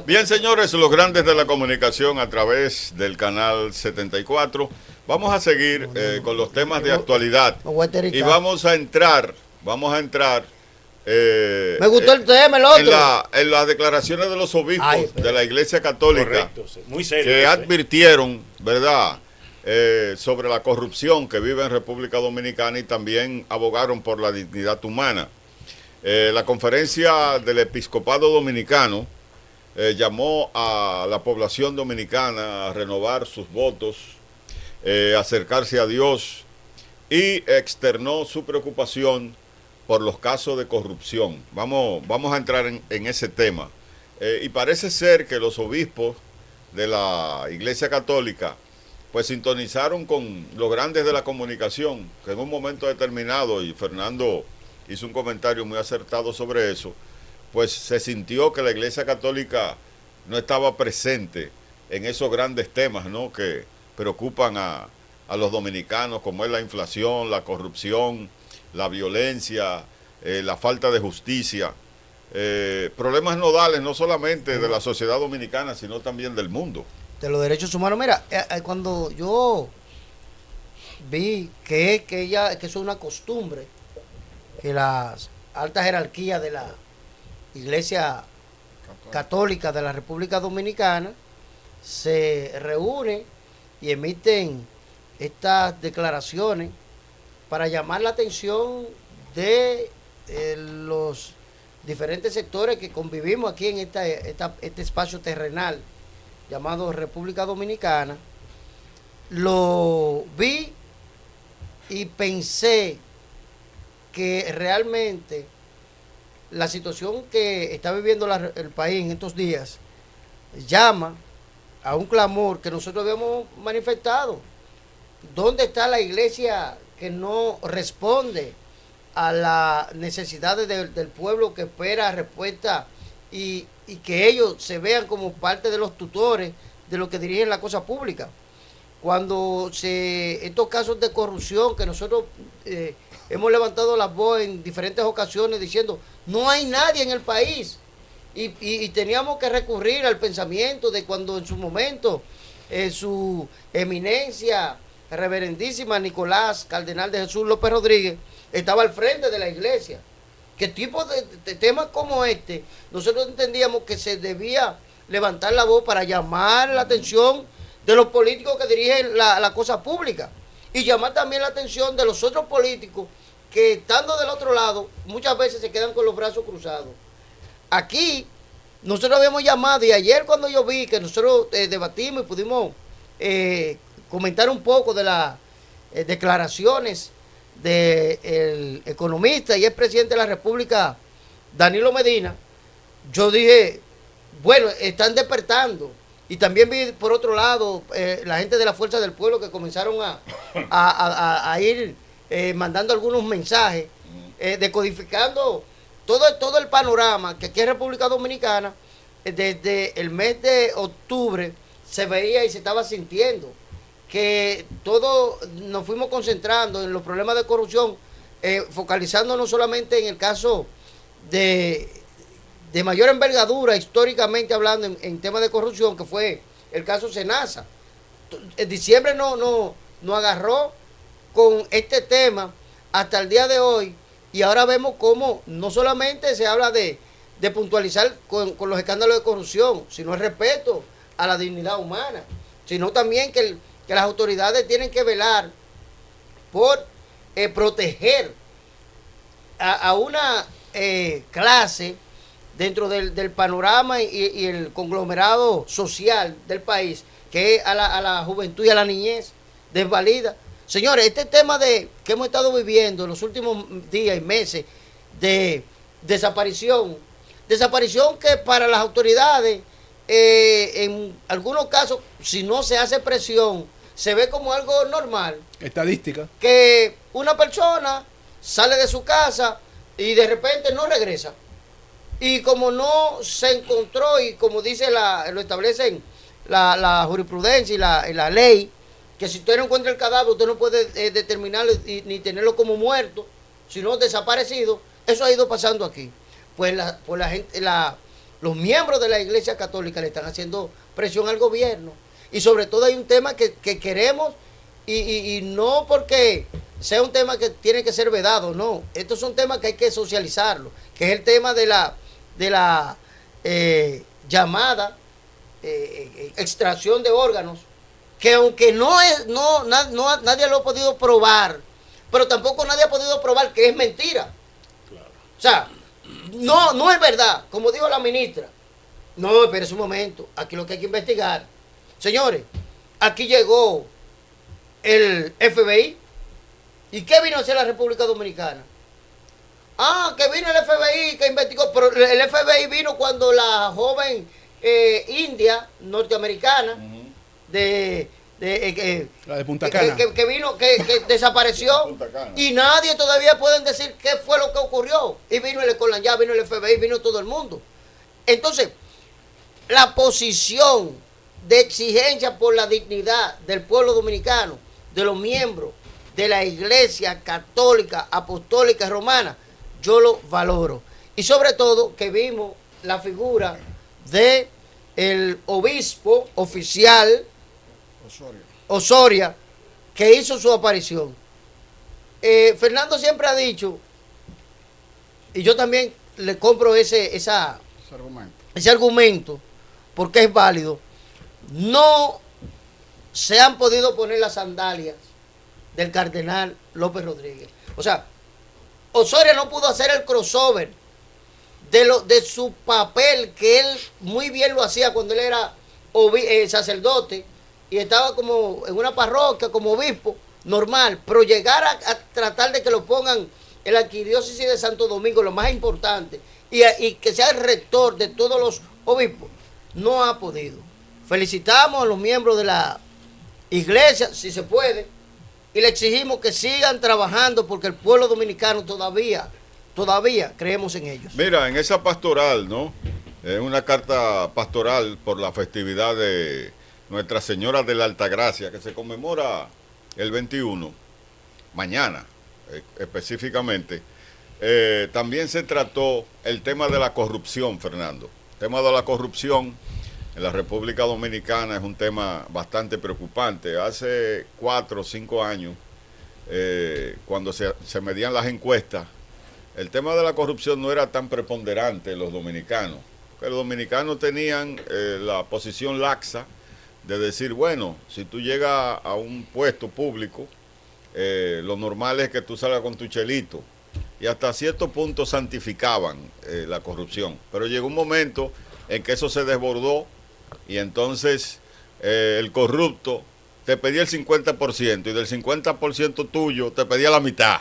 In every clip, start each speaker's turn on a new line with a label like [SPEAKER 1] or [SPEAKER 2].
[SPEAKER 1] Bien, señores, los grandes de la comunicación a través del canal 74. Vamos a seguir con los temas de actualidad. Y vamos a entrar.
[SPEAKER 2] Me gustó el tema, el otro.
[SPEAKER 1] En las declaraciones de los obispos de la Iglesia Católica.
[SPEAKER 3] Correcto, muy serio.
[SPEAKER 1] Que advirtieron, ¿verdad?, sobre la corrupción que vive en República Dominicana y también abogaron por la dignidad humana. La conferencia del Episcopado Dominicano llamó a la población dominicana a renovar sus votos, acercarse a Dios y externó su preocupación por los casos de corrupción. Vamos a entrar en ese tema. Y parece ser que los obispos de la Iglesia Católica pues sintonizaron con los grandes de la comunicación, que en un momento determinado, y Fernando hizo un comentario muy acertado sobre eso, pues se sintió que la Iglesia Católica no estaba presente en esos grandes temas, ¿no?, que preocupan a los dominicanos, como es la inflación, la corrupción, la violencia, la falta de justicia, problemas nodales no solamente de la sociedad dominicana, sino también del mundo.
[SPEAKER 2] De los derechos humanos. Mira, cuando yo vi que eso es una costumbre, que las altas jerarquías de la Iglesia Católica de la República Dominicana se reúnen y emiten estas declaraciones para llamar la atención de los diferentes sectores que convivimos aquí en este espacio terrenal llamado República Dominicana. Lo vi y pensé que realmente la situación que está viviendo el país en estos días llama a un clamor que nosotros habíamos manifestado. ¿Dónde está la iglesia que no responde a las necesidades del pueblo que espera respuesta y que ellos se vean como parte de los tutores de lo que dirigen la cosa pública? Cuando estos casos de corrupción que nosotros hemos levantado la voz en diferentes ocasiones diciendo no hay nadie en el país, y teníamos que recurrir al pensamiento de cuando en su momento su eminencia reverendísima Nicolás Cardenal de Jesús López Rodríguez estaba al frente de la iglesia. ¿Qué tipo de temas como este nosotros entendíamos que se debía levantar la voz para llamar la atención de los políticos que dirigen la cosa pública y llamar también la atención de los otros políticos que, estando del otro lado, muchas veces se quedan con los brazos cruzados? Aquí nosotros habíamos llamado, y ayer cuando yo vi que nosotros debatimos y pudimos comentar un poco de las declaraciones del economista y expresidente de la República, Danilo Medina, yo dije, bueno, están despertando. Y también vi por otro lado la gente de la Fuerza del Pueblo que comenzaron a ir mandando algunos mensajes, decodificando todo el panorama que aquí en República Dominicana desde el mes de octubre se veía y se estaba sintiendo, que todos nos fuimos concentrando en los problemas de corrupción, focalizándonos solamente en el caso de mayor envergadura históricamente hablando en temas de corrupción, que fue el caso Senasa. En diciembre no agarró con este tema hasta el día de hoy, y ahora vemos cómo no solamente se habla de puntualizar con los escándalos de corrupción, sino el respeto a la dignidad humana, sino también que las autoridades tienen que velar por proteger a una clase dentro del panorama y el conglomerado social del país, que es a la juventud y a la niñez desvalida. Señores, este tema que hemos estado viviendo en los últimos días y meses de desaparición que para las autoridades, en algunos casos, si no se hace presión, se ve como algo normal.
[SPEAKER 4] Estadística.
[SPEAKER 2] Que una persona sale de su casa y de repente no regresa. Y como no se encontró, y como dice lo establecen la jurisprudencia y la ley, que si usted no encuentra el cadáver, usted no puede determinarlo ni tenerlo como muerto, sino desaparecido. Eso ha ido pasando aquí. Pues la los miembros de la Iglesia Católica le están haciendo presión al gobierno. Y sobre todo hay un tema que queremos, y no porque sea un tema que tiene que ser vedado, no. Estos son temas que hay que socializarlo, que es el tema de la llamada extracción de órganos, que aunque nadie lo ha podido probar, pero tampoco nadie ha podido probar que es mentira. Claro. O sea, no es verdad, como dijo la ministra. No, espérese un momento, aquí lo que hay que investigar. Señores, aquí llegó el FBI. ¿Y qué vino a hacer la República Dominicana? Ah, que vino el FBI, que investigó, pero el FBI vino cuando la joven india, norteamericana,
[SPEAKER 3] la de Punta Cana,
[SPEAKER 2] que vino, que desapareció, y nadie todavía pueden decir qué fue lo que ocurrió. Y vino el Scotland Yard, vino el FBI, vino todo el mundo. Entonces, la posición de exigencia por la dignidad del pueblo dominicano, de los miembros de la Iglesia Católica Apostólica Romana, yo lo valoro. Y sobre todo que vimos la figura de el obispo oficial Osoria, que hizo su aparición. Fernando siempre ha dicho, y yo también le compro ese argumento, porque es válido, no se han podido poner las sandalias del cardenal López Rodríguez. O sea, Osoria no pudo hacer el crossover de su papel, que él muy bien lo hacía cuando él era sacerdote y estaba como en una parroquia como obispo normal, pero llegar a tratar de que lo pongan en la arquidiócesis de Santo Domingo, lo más importante, y que sea el rector de todos los obispos, no ha podido. Felicitamos a los miembros de la iglesia, si se puede, y le exigimos que sigan trabajando porque el pueblo dominicano todavía creemos en ellos.
[SPEAKER 1] Mira, en esa pastoral, ¿no? Es una carta pastoral por la festividad de Nuestra Señora de la Altagracia, que se conmemora el 21, mañana específicamente. También se trató el tema de la corrupción, Fernando. El tema de la corrupción en la República Dominicana es un tema bastante preocupante. Hace 4 o 5 años, cuando se medían las encuestas, el tema de la corrupción no era tan preponderante en los dominicanos. Los dominicanos tenían la posición laxa de decir, bueno, si tú llegas a un puesto público, lo normal es que tú salgas con tu chelito. Y hasta cierto punto santificaban la corrupción. Pero llegó un momento en que eso se desbordó y entonces el corrupto te pedía el 50% y del 50% tuyo te pedía la mitad.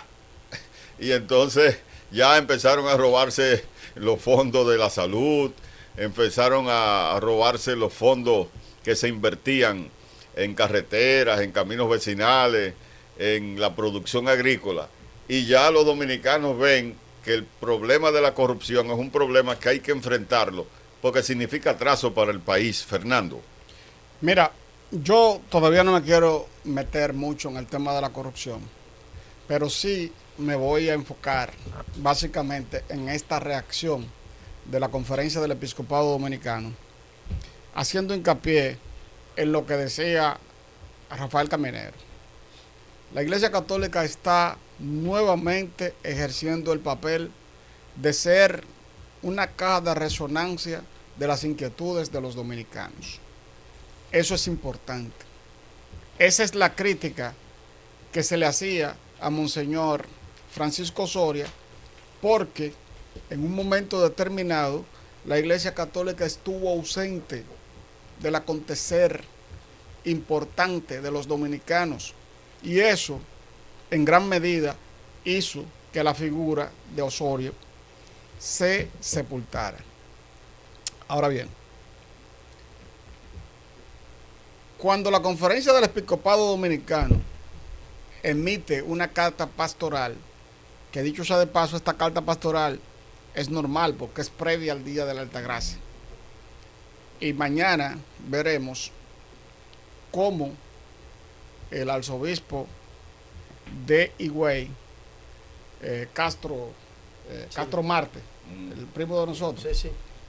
[SPEAKER 1] Y entonces ya empezaron a robarse los fondos de la salud, empezaron a robarse los fondos que se invertían en carreteras, en caminos vecinales, en la producción agrícola. Y ya los dominicanos ven que el problema de la corrupción es un problema que hay que enfrentarlo, porque significa atraso para el país. Fernando.
[SPEAKER 3] Mira, yo todavía no me quiero meter mucho en el tema de la corrupción, pero sí me voy a enfocar básicamente en esta reacción de la Conferencia del Episcopado Dominicano, haciendo hincapié en lo que decía Rafael Caminero. La Iglesia Católica está nuevamente ejerciendo el papel de ser una caja de resonancia de las inquietudes de los dominicanos. Eso es importante. Esa es la crítica que se le hacía a Monseñor Francisco Osoria, porque en un momento determinado la Iglesia Católica estuvo ausente del acontecer importante de los dominicanos, y eso en gran medida hizo que la figura de Osorio se sepultara. Ahora bien, cuando la Conferencia del Episcopado Dominicano emite una carta pastoral, que dicho sea de paso, esta carta pastoral es normal porque es previa al Día de la Altagracia, y mañana veremos cómo el arzobispo de Higüey, Castro Marte, el primo de nosotros,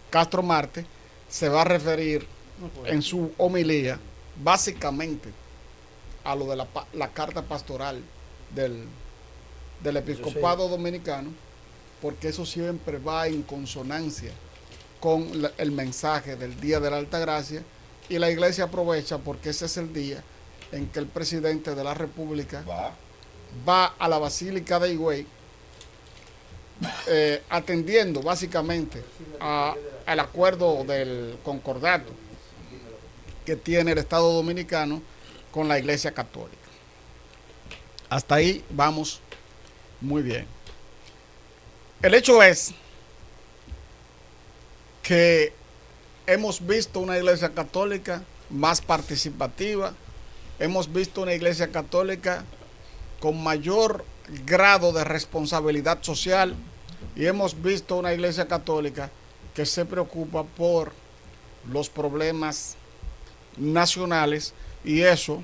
[SPEAKER 3] Castro Marte, se va a referir en su homilía básicamente a lo de la carta pastoral del episcopado dominicano, porque eso siempre va en consonancia con el mensaje del Día de la Altagracia, y la iglesia aprovecha porque ese es el día en que el presidente de la República va a la Basílica de Higüey, atendiendo básicamente al acuerdo del concordato que tiene el Estado Dominicano con la Iglesia Católica. Hasta ahí vamos muy bien. El hecho es que hemos visto una Iglesia Católica más participativa, hemos visto una Iglesia Católica con mayor grado de responsabilidad social, y hemos visto una Iglesia Católica que se preocupa por los problemas nacionales, y eso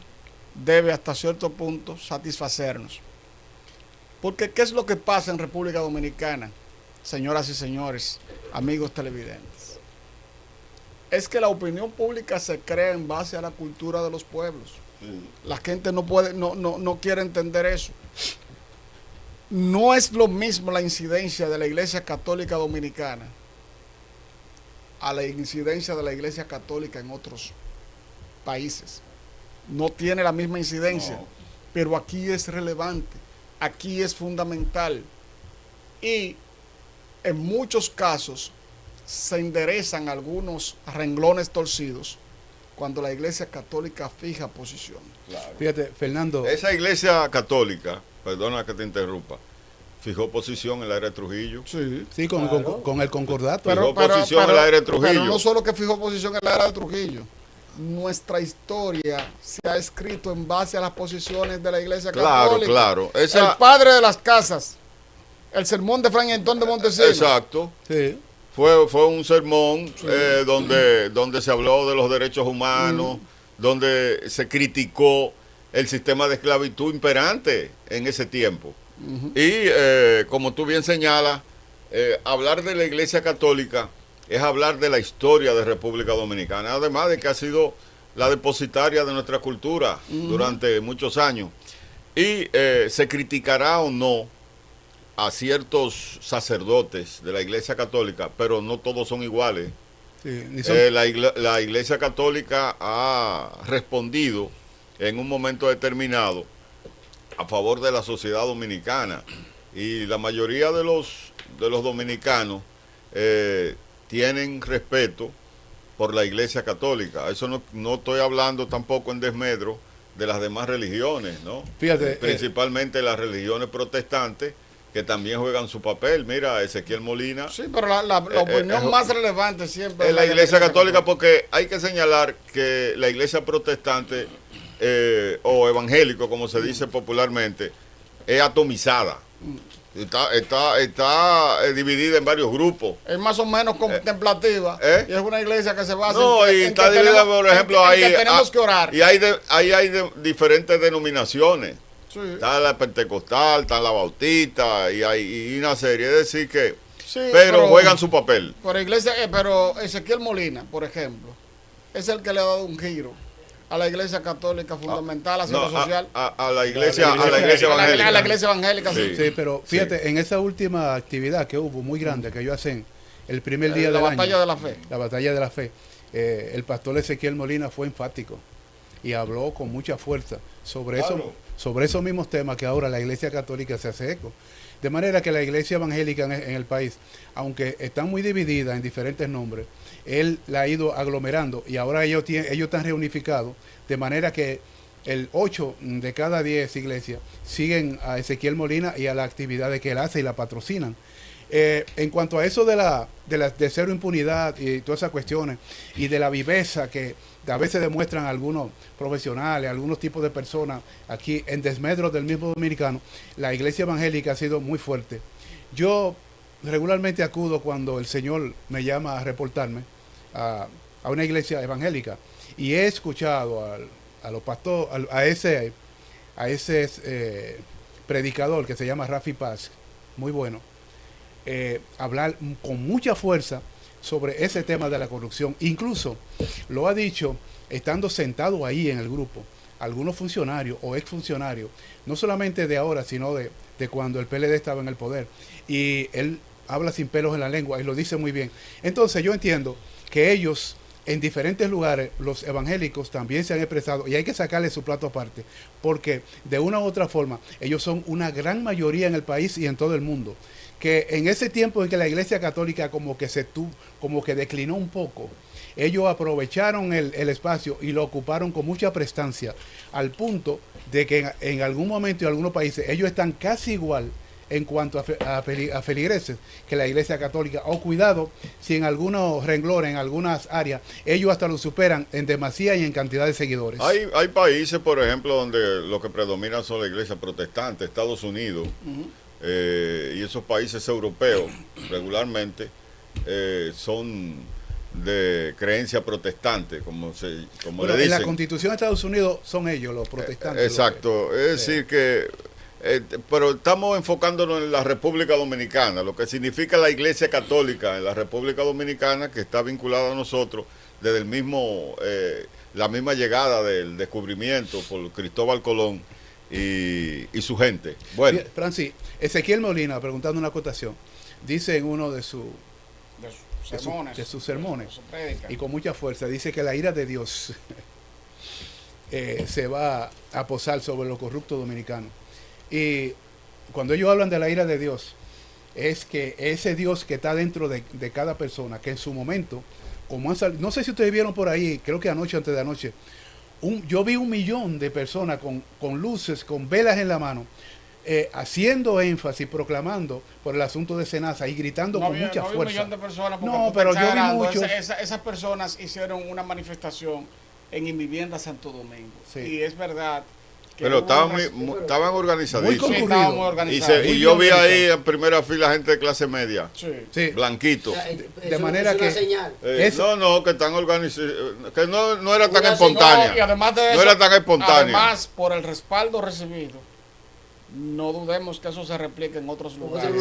[SPEAKER 3] debe hasta cierto punto satisfacernos. Porque ¿qué es lo que pasa en República Dominicana, señoras y señores, amigos televidentes? Es que la opinión pública se crea en base a la cultura de los pueblos. La gente no quiere entender eso. No es lo mismo la incidencia de la Iglesia Católica Dominicana a la incidencia de la Iglesia Católica en otros países. No tiene la misma incidencia, pero aquí es relevante, aquí es fundamental, y en muchos casos se enderezan algunos renglones torcidos cuando la Iglesia Católica fija posición.
[SPEAKER 1] Claro.
[SPEAKER 4] Fíjate, Fernando.
[SPEAKER 1] Esa Iglesia Católica, perdona que te interrumpa, fijó posición en la era de Trujillo.
[SPEAKER 3] Sí,
[SPEAKER 4] Sí, con el concordato.
[SPEAKER 1] Fijó posición en la era de Trujillo.
[SPEAKER 3] Pero no solo que fijó posición en la era de Trujillo. Nuestra historia se ha escrito en base a las posiciones de la Iglesia Católica.
[SPEAKER 1] Claro.
[SPEAKER 3] El padre de las casas, el sermón de Fray Antón de Montesinos.
[SPEAKER 1] Exacto.
[SPEAKER 4] Sí.
[SPEAKER 1] Fue un sermón donde se habló de los derechos humanos, donde se criticó el sistema de esclavitud imperante en ese tiempo. Y como tú bien señalas, hablar de la Iglesia Católica es hablar de la historia de República Dominicana, además de que ha sido la depositaria de nuestra cultura durante muchos años. Y se criticará o no a ciertos sacerdotes de la Iglesia Católica, pero no todos son iguales.
[SPEAKER 4] Sí,
[SPEAKER 1] La Iglesia Católica ha respondido en un momento determinado a favor de la sociedad dominicana, y la mayoría de los dominicanos tienen respeto por la Iglesia Católica. Eso no estoy hablando tampoco en desmedro de las demás religiones, ¿no?
[SPEAKER 4] Fíjate,
[SPEAKER 1] principalmente las religiones protestantes, que también juegan su papel. Mira, Ezequiel Molina.
[SPEAKER 3] Sí, pero la opinión más relevante siempre
[SPEAKER 1] es la Iglesia Católica, porque hay que señalar que la Iglesia protestante o evangélico, como se dice popularmente, es atomizada. Está dividida en varios grupos.
[SPEAKER 3] Es más o menos contemplativa. Y es una iglesia que se basa
[SPEAKER 1] y está dividida, por ejemplo,
[SPEAKER 3] ahí tenemos que orar.
[SPEAKER 1] Y hay diferentes denominaciones.
[SPEAKER 3] Sí.
[SPEAKER 1] Está la pentecostal, está la bautista, y hay una serie. Es decir que,
[SPEAKER 3] Sí,
[SPEAKER 1] pero juegan su papel.
[SPEAKER 3] Pero Ezequiel Molina, por ejemplo, es el que le ha dado un giro a la Iglesia Católica fundamental hacia lo social.
[SPEAKER 1] A la iglesia evangélica.
[SPEAKER 3] A la Iglesia Evangélica, sí.
[SPEAKER 4] Sí, pero fíjate, en esa última actividad que hubo muy grande, que ellos hacen el primer día de
[SPEAKER 3] la batalla de la fe.
[SPEAKER 4] La batalla de la fe. El pastor Ezequiel Molina fue enfático y habló con mucha fuerza sobre esos mismos temas que ahora la Iglesia Católica se hace eco. De manera que la Iglesia Evangélica en el país, aunque están muy divididas en diferentes nombres, él la ha ido aglomerando, y ahora ellos están reunificados, de manera que el 8 de cada 10 iglesias siguen a Ezequiel Molina y a las actividades que él hace y la patrocinan. En cuanto a eso de cero impunidad y todas esas cuestiones, y de la viveza que a veces demuestran algunos profesionales, algunos tipos de personas aquí en desmedro del mismo dominicano, la Iglesia Evangélica ha sido muy fuerte. Yo regularmente acudo cuando el Señor me llama a reportarme a una iglesia evangélica, y he escuchado a los pastores, a ese predicador que se llama Rafi Paz, muy bueno, hablar con mucha fuerza sobre ese tema de la corrupción. Incluso lo ha dicho estando sentado ahí en el grupo, algunos funcionarios o exfuncionarios, no solamente de ahora, sino de cuando el PLD estaba en el poder. Y él habla sin pelos en la lengua y lo dice muy bien. Entonces yo entiendo que ellos, en diferentes lugares, los evangélicos también se han expresado y hay que sacarle su plato aparte, porque de una u otra forma ellos son una gran mayoría en el país y en todo el mundo, que en ese tiempo en que la Iglesia Católica como que declinó un poco, ellos aprovecharon el espacio y lo ocuparon con mucha prestancia, al punto de que en algún momento en algunos países ellos están casi igual en cuanto a feligreses que la Iglesia Católica. O cuidado, si en algunos renglones, en algunas áreas, ellos hasta lo superan en demasía y en cantidad de seguidores.
[SPEAKER 1] Hay países, por ejemplo, donde lo que predomina son la iglesia protestante, Estados Unidos, y esos países europeos regularmente son de creencia protestante, como
[SPEAKER 4] Bueno,
[SPEAKER 1] le dicen.
[SPEAKER 4] en la Constitución de Estados Unidos son ellos los protestantes.
[SPEAKER 1] Exacto, es decir que pero estamos enfocándonos en la República Dominicana, lo que significa la Iglesia Católica en la República Dominicana, que está vinculada a nosotros desde el mismo la misma llegada del descubrimiento por Cristóbal Colón y su gente. Bueno,
[SPEAKER 4] Francis, Ezequiel Molina, preguntando una acotación, dice en uno de sus sermones, y con mucha fuerza, dice que la ira de Dios se va a posar sobre los corruptos dominicanos. Y cuando ellos hablan de la ira de Dios, es que ese Dios que está dentro de cada persona, que en su momento, no sé si ustedes vieron por ahí, creo que anoche, antes de anoche, yo vi 1 millón de personas con luces, con velas en la mano, haciendo énfasis, proclamando por el asunto de Senasa y gritando con mucha fuerza.
[SPEAKER 3] 1 millón de personas,
[SPEAKER 4] no, pero yo vi muchos.
[SPEAKER 3] Esas personas hicieron una manifestación en Invivienda Santo Domingo. Sí. Y es verdad.
[SPEAKER 1] Pero estaban organizadísimos.
[SPEAKER 4] Muy concurridos.
[SPEAKER 1] Y yo vi ahí en primera fila gente de clase media.
[SPEAKER 4] Sí.
[SPEAKER 1] Blanquito.
[SPEAKER 2] De manera que...
[SPEAKER 1] que están organizados. Que no era tan espontánea.
[SPEAKER 3] Y además de eso,
[SPEAKER 1] no era tan espontánea.
[SPEAKER 3] Además, por el respaldo recibido, no dudemos que eso se replique en otros lugares.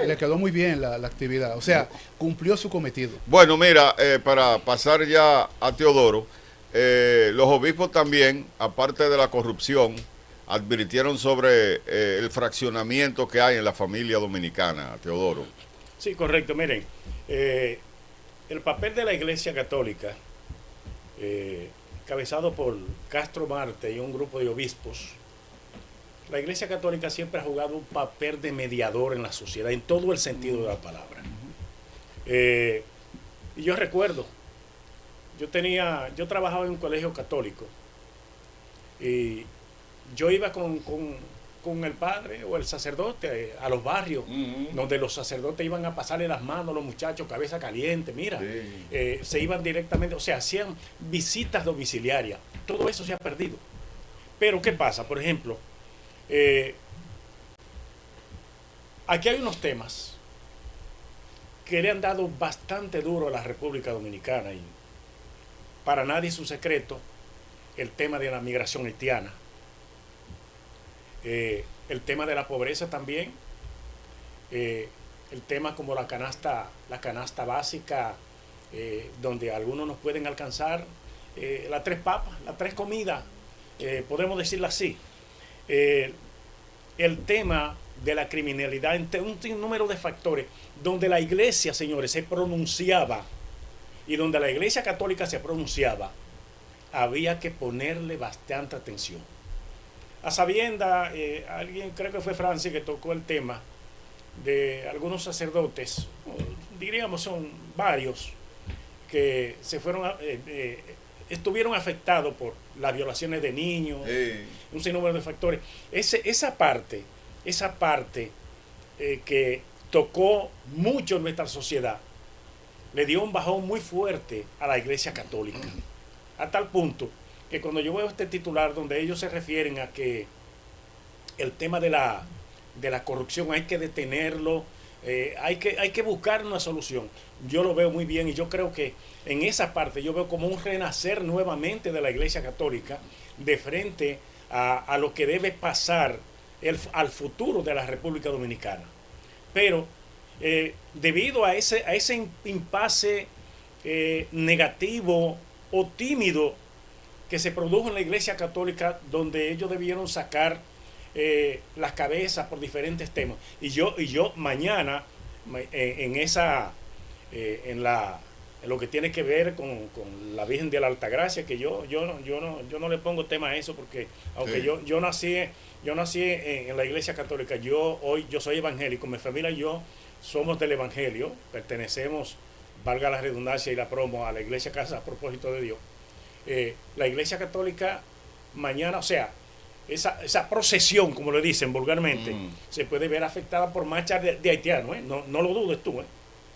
[SPEAKER 4] Le quedó muy bien la actividad. O sea, cumplió su cometido.
[SPEAKER 1] Bueno, mira, para pasar ya a Teodoro, los obispos también, aparte de la corrupción, advirtieron sobre el fraccionamiento que hay en la familia dominicana, Teodoro.
[SPEAKER 5] Sí, correcto. Miren, el papel de la Iglesia Católica, encabezado por Castro Marte y un grupo de obispos, la Iglesia Católica siempre ha jugado un papel de mediador en la sociedad, en todo el sentido de la palabra. Y yo recuerdo, yo trabajaba en un colegio católico y yo iba con el padre o el sacerdote a los barrios, donde los sacerdotes iban a pasarle las manos a los muchachos, cabeza caliente, mira, se iban directamente, o sea, hacían visitas domiciliarias. Todo eso se ha perdido. Pero ¿qué pasa? Por ejemplo, aquí hay unos temas que le han dado bastante duro a la República Dominicana y para nadie es un secreto el tema de la migración haitiana, el tema de la pobreza también, el tema como la canasta básica, donde algunos nos pueden alcanzar las 3 papas, las 3 comidas, podemos decirlo así. El tema de la criminalidad, entre un número de factores, donde la iglesia, señores, se pronunciaba, y donde la Iglesia Católica se pronunciaba, había que ponerle bastante atención. A sabienda, alguien, creo que fue Francis, que tocó el tema de algunos sacerdotes, diríamos son varios, que se fueron estuvieron afectados por las violaciones de niños, un sinnúmero de factores. Esa parte que tocó mucho en nuestra sociedad, le dio un bajón muy fuerte a la Iglesia Católica, a tal punto que cuando yo veo este titular donde ellos se refieren a que el tema de la corrupción hay que detenerlo, hay que buscar una solución, yo lo veo muy bien y yo creo que en esa parte yo veo como un renacer nuevamente de la Iglesia Católica de frente a lo que debe pasar al futuro de la República Dominicana. Pero debido a ese impasse negativo o tímido que se produjo en la Iglesia Católica, donde ellos debieron sacar las cabezas por diferentes temas. Y yo mañana en lo que tiene que ver con la Virgen de la Altagracia, que yo no le pongo tema a eso, porque aunque
[SPEAKER 1] Sí.
[SPEAKER 5] yo nací en la Iglesia Católica, yo soy evangélico, mi familia y yo somos del Evangelio, pertenecemos, valga la redundancia y la promo, a la Iglesia Casa a Propósito de Dios. La Iglesia Católica mañana, o sea, esa procesión, como le dicen vulgarmente, se puede ver afectada por marchas de haitianos, no lo dudes tú,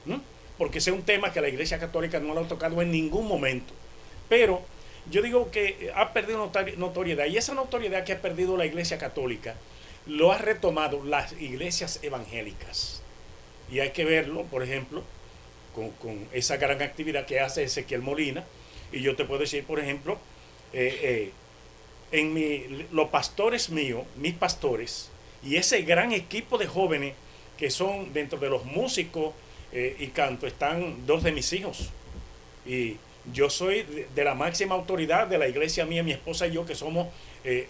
[SPEAKER 5] ¿Mm? Porque ese es un tema que la Iglesia Católica no lo ha tocado en ningún momento. Pero yo digo que ha perdido notoriedad, y esa notoriedad que ha perdido la Iglesia Católica lo ha retomado las iglesias evangélicas. Y hay que verlo, por ejemplo, con esa gran actividad que hace Ezequiel Molina. Y yo te puedo decir, por ejemplo, los pastores míos, mis pastores, y ese gran equipo de jóvenes que son dentro de los músicos y canto, están dos de mis hijos. Y yo soy de la máxima autoridad de la iglesia mía, mi esposa y yo, que somos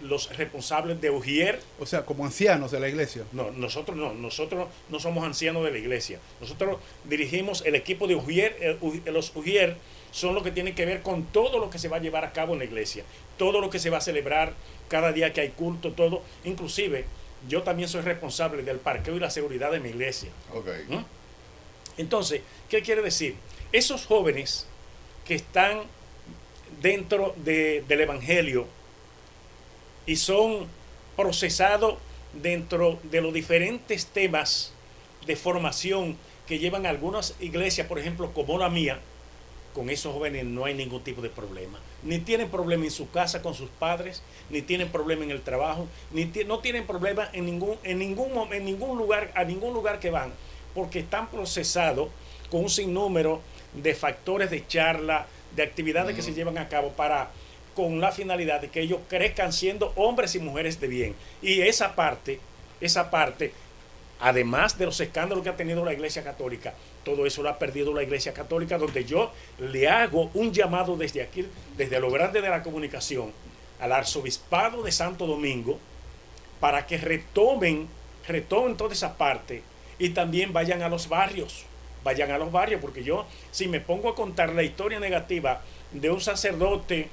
[SPEAKER 5] los responsables de UJIER.
[SPEAKER 4] O sea, como ancianos de la iglesia.
[SPEAKER 5] Nosotros no somos ancianos de la iglesia. Nosotros dirigimos el equipo de UJIER. Los UJIER son lo que tienen que ver con todo lo que se va a llevar a cabo en la iglesia, todo lo que se va a celebrar cada día que hay culto, todo. Inclusive, yo también soy responsable del parqueo y la seguridad de mi iglesia.
[SPEAKER 1] Okay.
[SPEAKER 5] ¿Mm? Entonces, ¿qué quiere decir? Esos jóvenes que están dentro del Evangelio y son procesados dentro de los diferentes temas de formación que llevan algunas iglesias, por ejemplo, como la mía, con esos jóvenes no hay ningún tipo de problema. Ni tienen problema en su casa con sus padres, ni tienen problema en el trabajo, no tienen problema en ningún lugar, a ningún lugar que van, porque están procesados con un sinnúmero de factores de charla, de actividades que se llevan a cabo con la finalidad de que ellos crezcan siendo hombres y mujeres de bien. Y esa parte, además de los escándalos que ha tenido la Iglesia Católica, todo eso lo ha perdido la Iglesia Católica, donde yo le hago un llamado desde aquí, desde lo grande de la comunicación, al Arzobispado de Santo Domingo, para que retomen toda esa parte y también vayan a los barrios, porque yo, si me pongo a contar la historia negativa de un sacerdote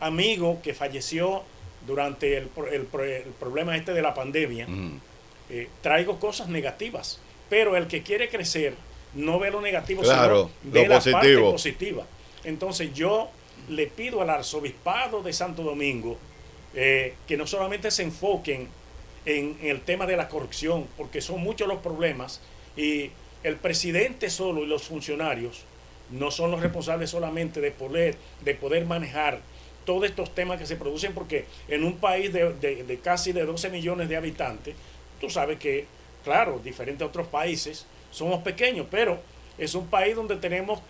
[SPEAKER 5] amigo que falleció durante el problema de la pandemia, traigo cosas negativas, pero el que quiere crecer no ve lo negativo,
[SPEAKER 1] claro,
[SPEAKER 5] sino ve
[SPEAKER 1] lo
[SPEAKER 5] la parte
[SPEAKER 1] positivo.
[SPEAKER 5] positiva. Entonces yo le pido al Arzobispado de Santo Domingo que no solamente se enfoquen en el tema de la corrupción, porque son muchos los problemas, y el presidente solo y los funcionarios no son los responsables solamente de poder manejar todos estos temas que se producen, porque en un país de casi de 12 millones de habitantes, tú sabes que, claro, diferente a otros países, somos pequeños, pero es un país donde tenemos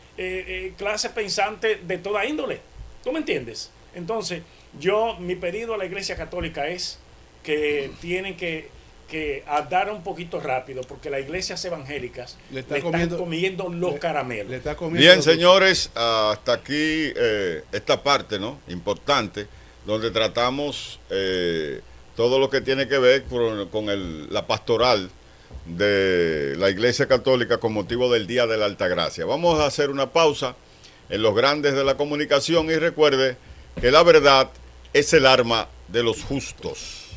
[SPEAKER 5] clases pensantes de toda índole. ¿Tú me entiendes? Entonces, mi pedido a la Iglesia Católica es que tienen que andar un poquito rápido, porque las iglesias evangélicas le están comiendo los caramelos.
[SPEAKER 1] Bien, señores, hasta aquí esta parte, ¿no?, importante, donde tratamos todo lo que tiene que ver con la pastoral de la Iglesia Católica con motivo del Día de la Altagracia. Vamos a hacer una pausa en los grandes de la comunicación y recuerde que la verdad es el arma de los justos.